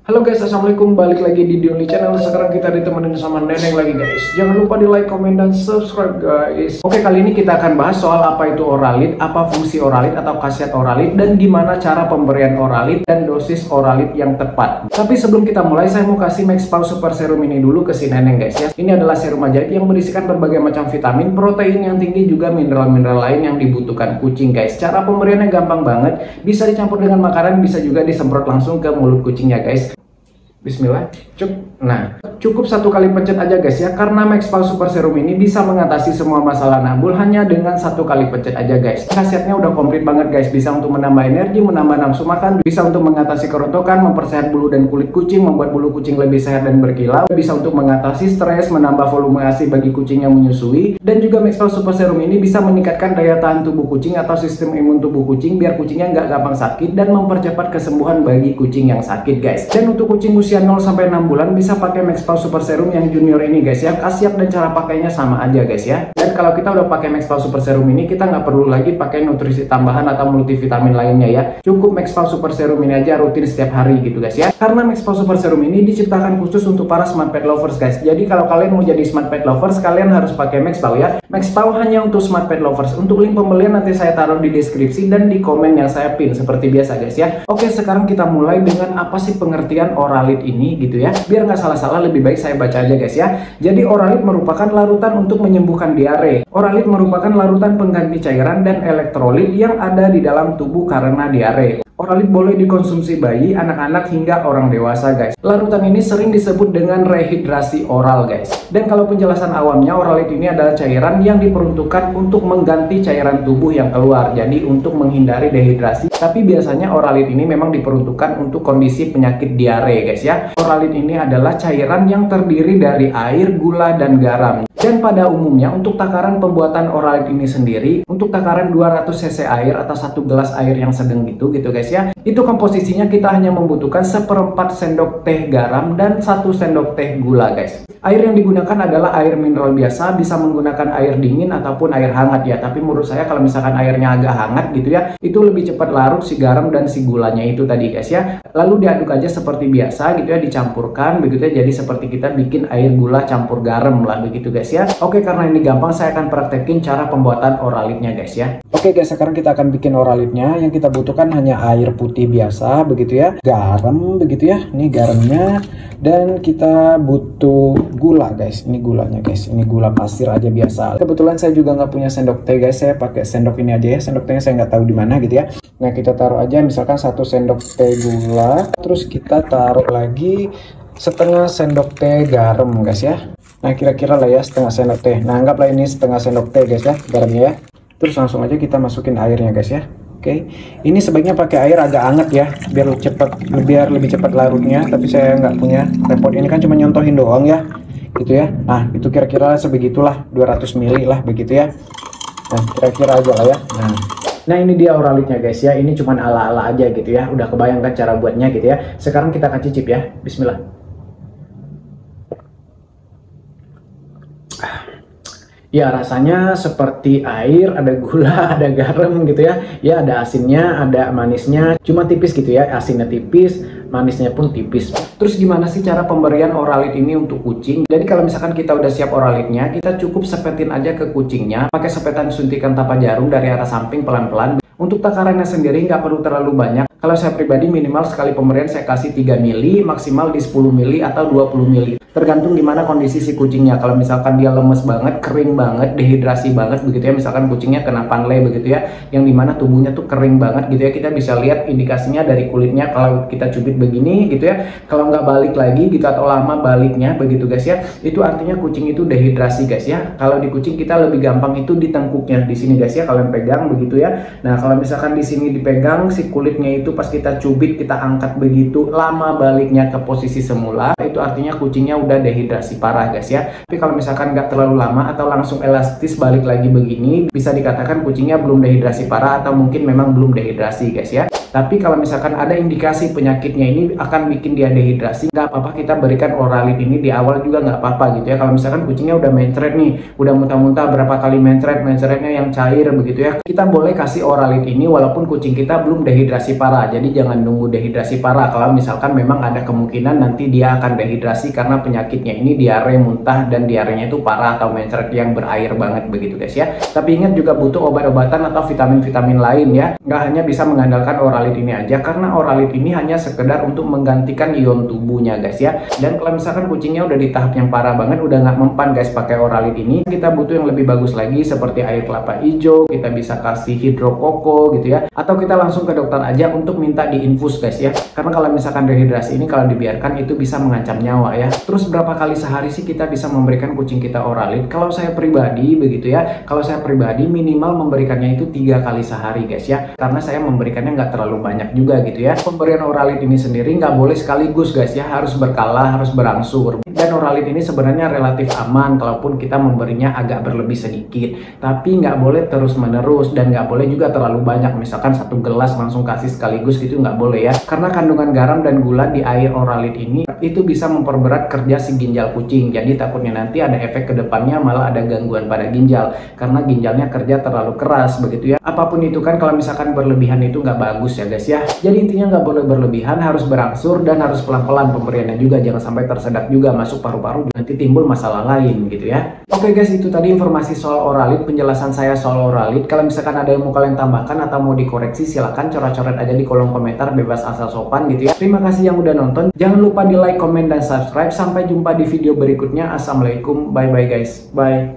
Halo guys, assalamualaikum, balik lagi di Diony Channel. Sekarang kita ditemenin sama Neneng lagi guys. Jangan lupa di like, comment, dan subscribe guys. Oke, kali ini kita akan bahas soal apa itu Oralit, apa fungsi Oralit atau khasiat Oralit, dan gimana cara pemberian Oralit dan dosis Oralit yang tepat. Tapi sebelum kita mulai, saya mau kasih Maxpow Super Serum ini dulu ke si Neneng guys ya. Ini adalah serum ajaib yang berisikan berbagai macam vitamin, protein yang tinggi, juga mineral-mineral lain yang dibutuhkan kucing guys. Cara pemberiannya gampang banget, bisa dicampur dengan makanan, bisa juga disemprot langsung ke mulut kucingnya guys. Bismillah, cukup satu kali pencet aja guys ya, karena Maxpow Super Serum ini bisa mengatasi semua masalah nabul hanya dengan satu kali pencet aja guys. Khasiatnya udah komplit banget guys, bisa untuk menambah energi, menambah nafsu makan, bisa untuk mengatasi kerontokan, mempersehat bulu dan kulit kucing, membuat bulu kucing lebih sehat dan berkilau, bisa untuk mengatasi stres, menambah volume ASI bagi kucing yang menyusui, dan juga Maxpow Super Serum ini bisa meningkatkan daya tahan tubuh kucing atau sistem imun tubuh kucing biar kucingnya nggak gampang sakit dan mempercepat kesembuhan bagi kucing yang sakit guys. Dan untuk kucing usia 0 sampai 6 bulan bisa pakai Maxpow Super Serum yang junior ini guys ya. Khasiat dan cara pakainya sama aja guys ya. Dan kalau kita udah pakai Maxpow Super Serum ini, kita nggak perlu lagi pakai nutrisi tambahan atau multivitamin lainnya ya. Cukup Maxpow Super Serum ini aja rutin setiap hari gitu guys ya. Karena Maxpow Super Serum ini diciptakan khusus untuk para smart pet lovers guys. Jadi kalau kalian mau jadi smart pet lovers, kalian harus pakai Maxpow ya. Maxpow hanya untuk smart pet lovers. Untuk link pembelian nanti saya taruh di deskripsi dan di komen yang saya pin seperti biasa guys ya. Oke, sekarang kita mulai dengan apa sih pengertian Oralit ini gitu ya. Biar nggak salah-salah, lebih baik saya baca aja guys ya. Jadi Oralit merupakan larutan untuk menyembuhkan diare. Oralit merupakan larutan pengganti cairan dan elektrolit yang ada di dalam tubuh karena diare. Oralit boleh dikonsumsi bayi, anak-anak, hingga orang dewasa guys. Larutan ini sering disebut dengan rehidrasi oral guys. Dan kalau penjelasan awamnya, Oralit ini adalah cairan yang diperuntukkan untuk mengganti cairan tubuh yang keluar. Jadi untuk menghindari dehidrasi. Tapi biasanya Oralit ini memang diperuntukkan untuk kondisi penyakit diare guys ya. Oralit ini adalah cairan yang terdiri dari air, gula, dan garam. Dan pada umumnya untuk takaran pembuatan Oralit ini sendiri, untuk takaran 200 cc air atau 1 gelas air yang sedang gitu guys ya, itu komposisinya kita hanya membutuhkan 1/4 sendok teh garam dan 1 sendok teh gula guys. Air yang digunakan adalah air mineral biasa, bisa menggunakan air dingin ataupun air hangat ya. Tapi menurut saya kalau misalkan airnya agak hangat gitu ya, itu lebih cepat larut si garam dan si gulanya itu tadi guys ya. Lalu diaduk aja seperti biasa gitu ya, dicampurkan begitu ya, jadi seperti kita bikin air gula campur garam lah begitu guys ya. Oke, karena ini gampang, saya akan praktekin cara pembuatan Oralitnya guys ya. Oke guys, sekarang kita akan bikin Oralitnya. Yang kita butuhkan hanya air putih biasa begitu ya, garam begitu ya, ini garamnya, dan kita butuh gula guys. Ini gulanya guys, ini gula pasir aja biasa. Kebetulan saya juga nggak punya sendok teh guys, saya pakai sendok ini aja ya. Sendok tehnya saya nggak tahu di mana gitu ya. Nah, kita taruh aja misalkan 1 sendok teh gula, terus kita taruh lagi setengah sendok teh garam guys ya. Nah, kira-kira lah ya setengah sendok teh. Nah, anggaplah ini setengah sendok teh guys ya, garamnya ya. Terus langsung aja kita masukin airnya guys ya. Oke, ini sebaiknya pakai air agak hangat ya, biar lebih cepat larutnya. Tapi saya nggak punya repot, ini kan cuma nyontohin doang ya, gitu ya. Nah, itu kira-kira sebegitulah, 200 ml lah begitu ya. Nah, kira-kira aja lah ya. Nah, ini dia Oralitnya guys ya. Ini cuman ala-ala aja gitu ya. Udah kebayangkan cara buatnya gitu ya. Sekarang kita akan cicip ya. Bismillah. Ya, rasanya seperti air, ada gula, ada garam gitu ya. Ya, ada asinnya, ada manisnya. Cuma tipis gitu ya. Asinnya tipis, manisnya pun tipis. Terus gimana sih cara pemberian Oralit ini untuk kucing? Jadi kalau misalkan kita udah siap Oralitnya, kita cukup sepetin aja ke kucingnya. Pakai sepetan suntikan tapak jarum dari arah samping pelan-pelan. Untuk takarannya sendiri nggak perlu terlalu banyak. Kalau saya pribadi minimal sekali pemberian saya kasih 3 mili, maksimal di 10 mili atau 20 mili. Tergantung gimana kondisi si kucingnya. Kalau misalkan dia lemes banget, kering banget, dehidrasi banget begitu ya, misalkan kucingnya kena panle begitu ya, yang dimana tubuhnya tuh kering banget gitu ya, kita bisa lihat indikasinya dari kulitnya kalau kita cubit begini gitu ya. Kalau nggak balik lagi gitu atau lama baliknya begitu guys ya, itu artinya kucing itu dehidrasi guys ya. Kalau di kucing kita lebih gampang itu di tengkuknya, di sini guys ya, kalian pegang begitu ya. Nah, kalau misalkan di sini dipegang si kulitnya itu pas kita cubit, kita angkat begitu, lama baliknya ke posisi semula, itu artinya kucingnya udah dehidrasi parah guys ya. Tapi kalau misalkan nggak terlalu lama atau langsung elastis balik lagi begini, bisa dikatakan kucingnya belum dehidrasi parah atau mungkin memang belum dehidrasi guys ya. Tapi kalau misalkan ada indikasi penyakitnya ini akan bikin dia dehidrasi, nggak apa-apa kita berikan Oralid ini di awal juga nggak apa-apa gitu ya. Kalau misalkan kucingnya udah mencret nih, udah muntah-muntah berapa kali mencretnya yang cair begitu ya, kita boleh kasih Oralid ini walaupun kucing kita belum dehidrasi parah. Jadi jangan nunggu dehidrasi parah kalau misalkan memang ada kemungkinan nanti dia akan dehidrasi karena penyakitnya ini diare muntah dan diarenya itu parah atau mencret yang berair banget begitu guys ya. Tapi ingat juga butuh obat-obatan atau vitamin-vitamin lain ya. Nggak hanya bisa mengandalkan Oralid ini aja, karena Oralid ini hanya sekedar untuk menggantikan ion tubuhnya guys ya. Dan kalau misalkan kucingnya udah di tahap yang parah banget, udah nggak mempan guys pakai Oralid ini, kita butuh yang lebih bagus lagi seperti air kelapa hijau, kita bisa kasih hidrokoko gitu ya. Atau kita langsung ke dokter aja untuk minta diinfus guys ya. Karena kalau misalkan dehidrasi ini kalau dibiarkan itu bisa mengancam nyawa ya. Terus berapa kali sehari sih kita bisa memberikan kucing kita Oralid? Kalau saya pribadi begitu ya, kalau saya pribadi minimal memberikannya itu 3 kali sehari guys ya, karena saya memberikannya nggak terlalu banyak juga gitu ya. Pemberian Oralid ini sendiri nggak boleh sekaligus guys ya, harus berkala, harus berangsur. Dan Oralid ini sebenarnya relatif aman kalaupun kita memberinya agak berlebih sedikit, tapi nggak boleh terus menerus dan nggak boleh juga terlalu banyak. Misalkan 1 gelas langsung kasih sekaligus gitu nggak boleh ya, karena kandungan garam dan gula di air Oralid ini itu bisa memperberat kerja si ginjal kucing. Jadi takutnya nanti ada efek ke depannya malah ada gangguan pada ginjal karena ginjalnya kerja terlalu keras begitu ya. Apapun itu kan kalau misalkan berlebihan itu nggak bagus ya guys ya. Jadi intinya nggak boleh berlebihan, harus berangsur dan harus pelan-pelan pemberiannya juga, jangan sampai tersedak juga masuk paru-paru nanti timbul masalah lain gitu ya. Oke guys, itu tadi informasi soal Oralid, penjelasan saya soal Oralid. Kalau misalkan ada yang mau kalian tambahkan atau mau dikoreksi, silahkan coret-coret aja di kolom komentar, bebas asal sopan gitu ya. Terima kasih yang udah nonton, jangan lupa di like, komen, dan subscribe. Sampai jumpa di video berikutnya. Assalamualaikum, bye bye guys, bye.